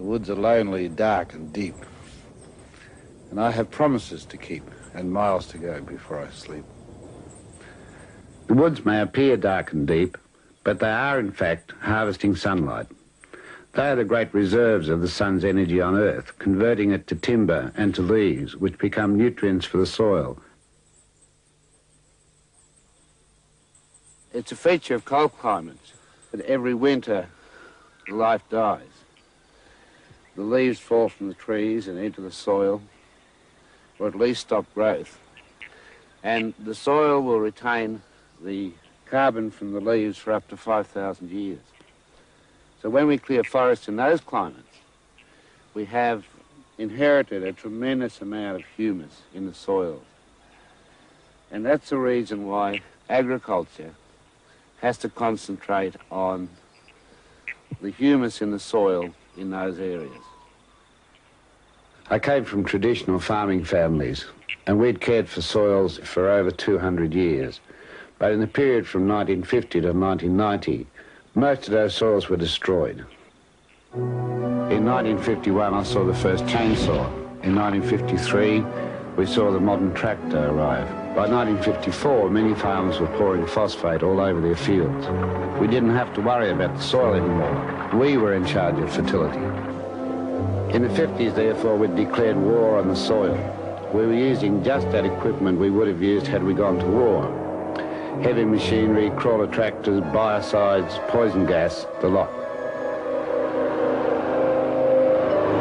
woods are lonely, dark and deep, and I have promises to keep and miles to go before I sleep. The woods may appear dark and deep, but they are in fact harvesting sunlight. They are the great reserves of the sun's energy on Earth, converting it to timber and to leaves, which become nutrients for the soil. It's a feature of cold climates that every winter life dies. The leaves fall from the trees and into the soil, or at least stop growth. And the soil will retain the carbon from the leaves for up to 5,000 years. So when we clear forests in those climates, we have inherited a tremendous amount of humus in the soils. And that's the reason why agriculture has to concentrate on the humus in the soil in those areas. I came from traditional farming families, and we'd cared for soils for over 200 years. But in the period from 1950 to 1990, most of those soils were destroyed. In 1951, I saw the first chainsaw. In 1953, we saw the modern tractor arrive. By 1954, many farmers were pouring phosphate all over their fields. We didn't have to worry about the soil anymore. We were in charge of fertility. In the 50s, therefore, we declared war on the soil. We were using just that equipment we would have used had we gone to war. Heavy machinery, crawler tractors, biocides, poison gas, the lot.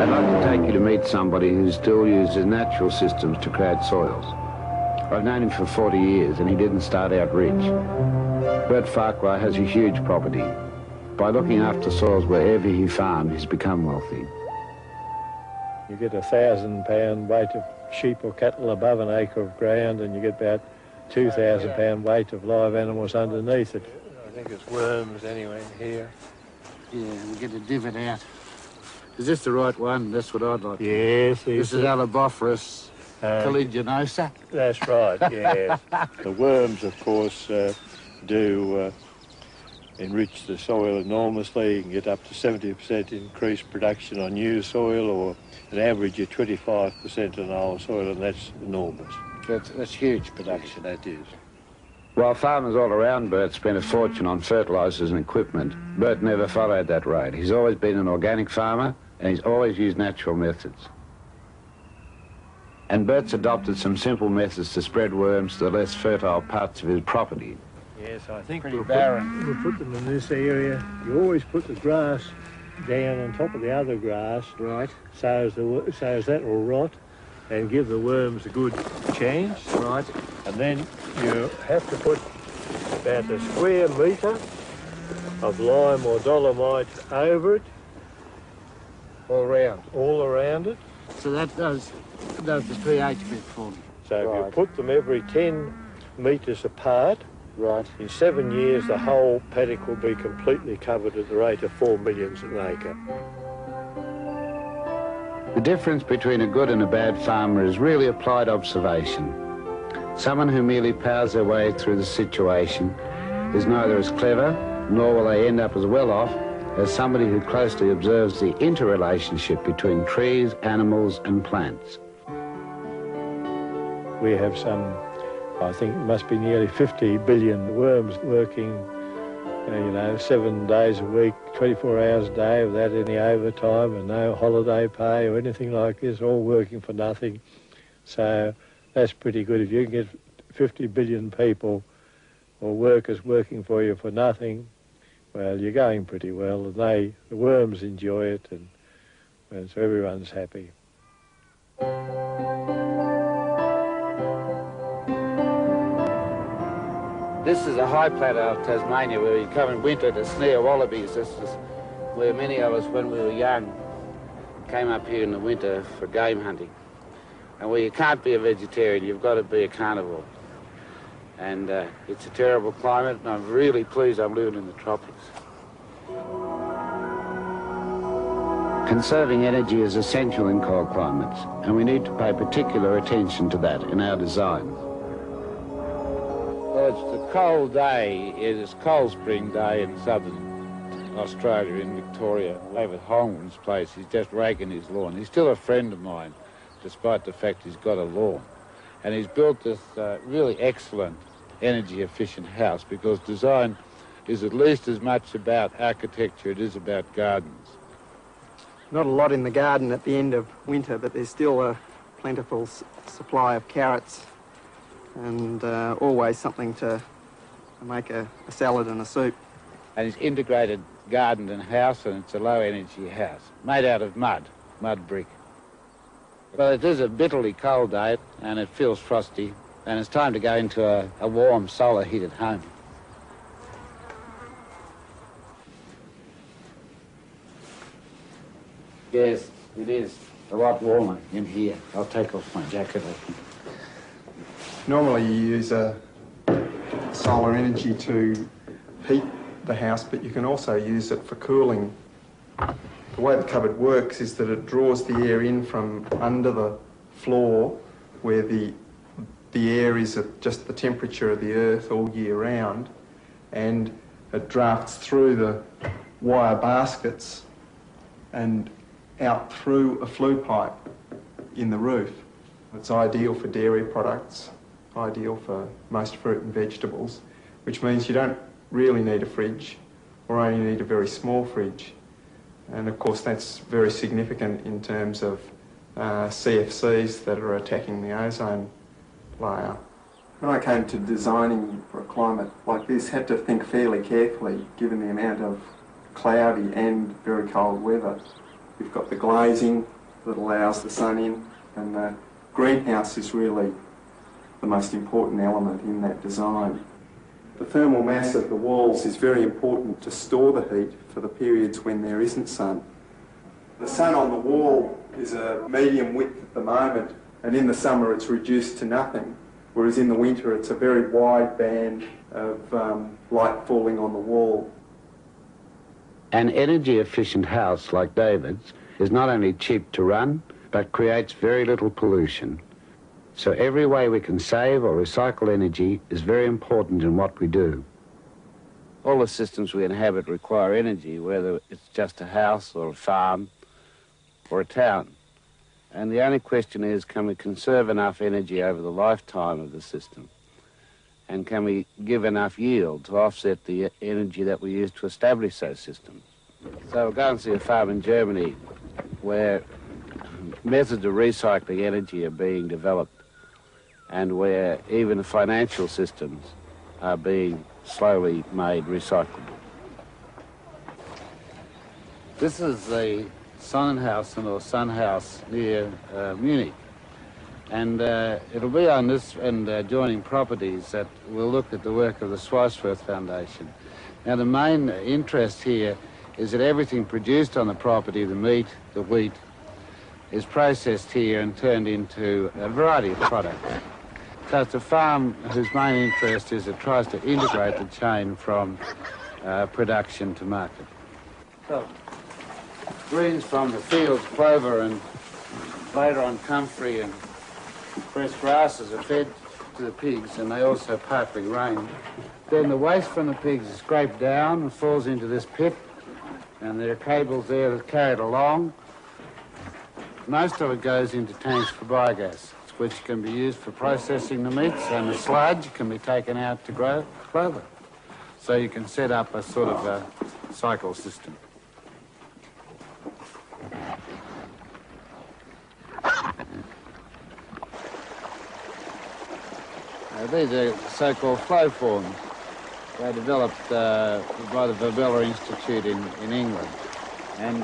I'd like to take you to meet somebody who still uses natural systems to create soils. I've known him for 40 years and he didn't start out rich. Bert Farquhar has a huge property. By looking after soils wherever he farmed, he's become wealthy. You get 1,000 pound weight of sheep or cattle above an acre of ground, and you get about 2,000 pound weight of live animals underneath it. I think it's worms anyway here. Yeah, we get a divot out. Is this the right one? That's what I'd like. Yes. This is Alabophorus caliginosa. That's right, yes. The worms, of course, do enrich the soil enormously. You can get up to 70% increased production on new soil, or an average of 25% on old soil, and that's enormous. That's huge production, that is. While farmers all around Bert spent a fortune on fertilisers and equipment, Bert never followed that road. He's always been an organic farmer, and he's always used natural methods. And Bert's adopted some simple methods to spread worms to the less fertile parts of his property. Yes, I think Pretty barren. We'll put them in this area. You always put the grass down on top of the other grass, Right. so as that will rot and give the worms a good chance. Right. And then you have to put about a square metre of lime or dolomite over it. All around it. So that does the pH bit for me. So if Right. you put them every 10 metres apart, Right. in 7 years the whole paddock will be completely covered at the rate of 4 millions an acre. The difference between a good and a bad farmer is really applied observation. Someone who merely powers their way through the situation is neither as clever, nor will they end up as well off, as somebody who closely observes the interrelationship between trees, animals and plants. We have some, I think it must be nearly 50 billion worms working, 7 days a week, 24 hours a day without any overtime and no holiday pay or anything like this, all working for nothing. So that's pretty good. If you can get 50 billion people or workers working for you for nothing, well, you're going pretty well, and the worms enjoy it, and so everyone's happy. This is a high plateau of Tasmania where you come in winter to snare wallabies. This is where many of us, when we were young, came up here in the winter for game hunting. And where you can't be a vegetarian, you've got to be a carnivore. And it's a terrible climate, and I'm really pleased I'm living in the tropics. Conserving energy is essential in cold climates, and we need to pay particular attention to that in our design. Well, it's a cold day. It is Cold Spring Day in southern Australia, in Victoria, over at Holman's place. He's just raking his lawn. He's still a friend of mine, despite the fact he's got a lawn. And he's built this really excellent, energy-efficient house, because design is at least as much about architecture as it is about gardens. Not a lot in the garden at the end of winter, but there's still a plentiful supply of carrots and always something to make a salad and a soup. And it's integrated garden and house, and it's a low-energy house, made out of mud brick. Well, it is a bitterly cold day, and it feels frosty, and it's time to go into a warm, solar-heated home. Yes, it is a lot warmer in here. I'll take off my jacket. Normally you use solar energy to heat the house, but you can also use it for cooling. The way the cupboard works is that it draws the air in from under the floor, where the air is at just the temperature of the earth all year round, and it drafts through the wire baskets and out through a flue pipe in the roof. It's ideal for dairy products, ideal for most fruit and vegetables, which means you don't really need a fridge, or only need a very small fridge. And of course that's very significant in terms of CFCs that are attacking the ozone layer. When I came to designing for a climate like this, had to think fairly carefully given the amount of cloudy and very cold weather. You've got the glazing that allows the sun in, and the greenhouse is really the most important element in that design. The thermal mass of the walls is very important to store the heat for the periods when there isn't sun. The sun on the wall is a medium width at the moment, and in the summer it's reduced to nothing, whereas in the winter it's a very wide band of light falling on the wall. An energy-efficient house like David's is not only cheap to run, but creates very little pollution. So every way we can save or recycle energy is very important in what we do. All the systems we inhabit require energy, whether it's just a house or a farm or a town. And the only question is, can we conserve enough energy over the lifetime of the system? And can we give enough yield to offset the energy that we use to establish those systems? So we'll go and see a farm in Germany where methods of recycling energy are being developed, and where even the financial systems are being slowly made recyclable. This is the Sonnenhausen or Sunhouse near Munich. And it'll be on this and adjoining properties that we'll look at the work of the Schweisswerth Foundation. Now, the main interest here is that everything produced on the property, the meat, the wheat, is processed here and turned into a variety of products. So it's a farm whose main interest is it tries to integrate the chain from production to market. So, greens from the fields, clover and later on comfrey and fresh grasses are fed to the pigs, and they also partly grain. Then the waste from the pigs is scraped down and falls into this pit, and there are cables there that carry it along. Most of it goes into tanks for biogas, which can be used for processing the meats, and the sludge can be taken out to grow clover. So you can set up a sort of a cycle system. These are so-called flow forms. They developed by the Verbella Institute in England, and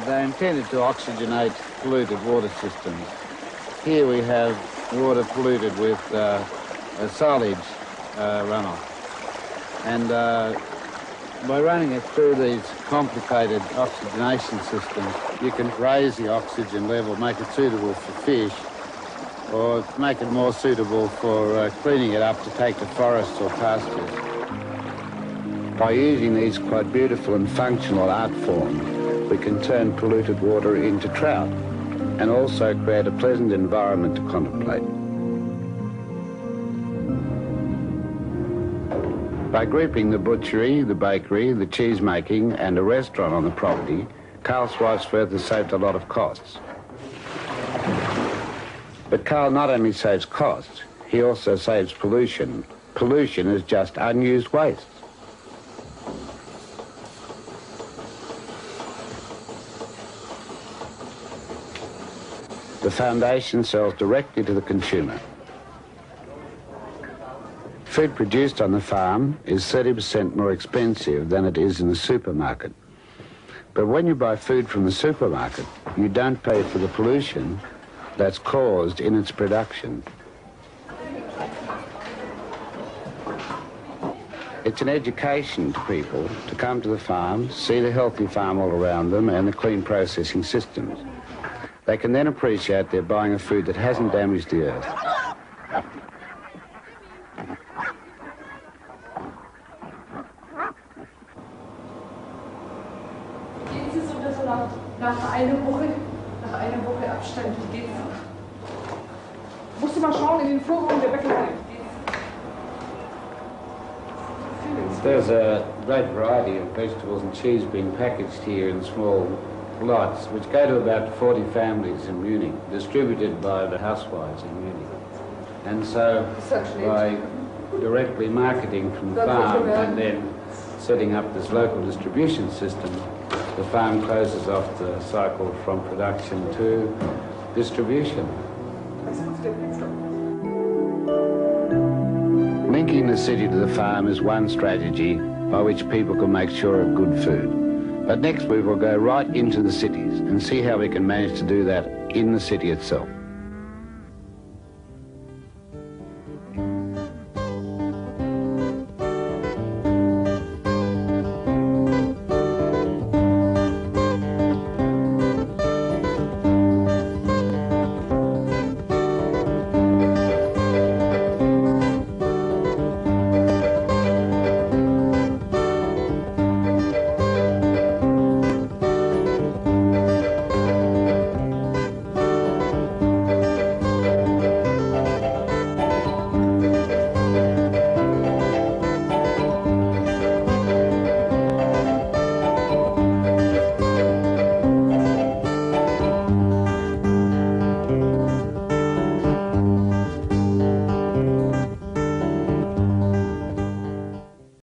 they're intended to oxygenate polluted water systems. Here we have water polluted with a silage runoff, and by running it through these complicated oxygenation systems, you can raise the oxygen level, make it suitable for fish, or make it more suitable for cleaning it up to take to forests or pastures. By using these quite beautiful and functional art forms, we can turn polluted water into trout and also create a pleasant environment to contemplate. By grouping the butchery, the bakery, the cheese making and a restaurant on the property, Carl Schweizwerth has saved a lot of costs. But Carl not only saves costs, he also saves pollution. Pollution is just unused waste. The foundation sells directly to the consumer. Food produced on the farm is 30% more expensive than it is in the supermarket. But when you buy food from the supermarket, you don't pay for the pollution that's caused in its production. It's an education to people to come to the farm, see the healthy farm all around them and the clean processing systems. They can then appreciate they're buying a food that hasn't damaged the earth. Geht es so, dass nach einer Woche Abstand geht es? Musst du mal schauen in den Vorraum der Bäckerei. There's a great variety of vegetables and cheese being packaged here in small lots, which go to about 40 families in Munich, distributed by the housewives in Munich. And so by directly marketing from the farm and then setting up this local distribution system, the farm closes off the cycle from production to distribution. Linking the city to the farm is one strategy by which people can make sure of good food. But next we will go right into the cities and see how we can manage to do that in the city itself.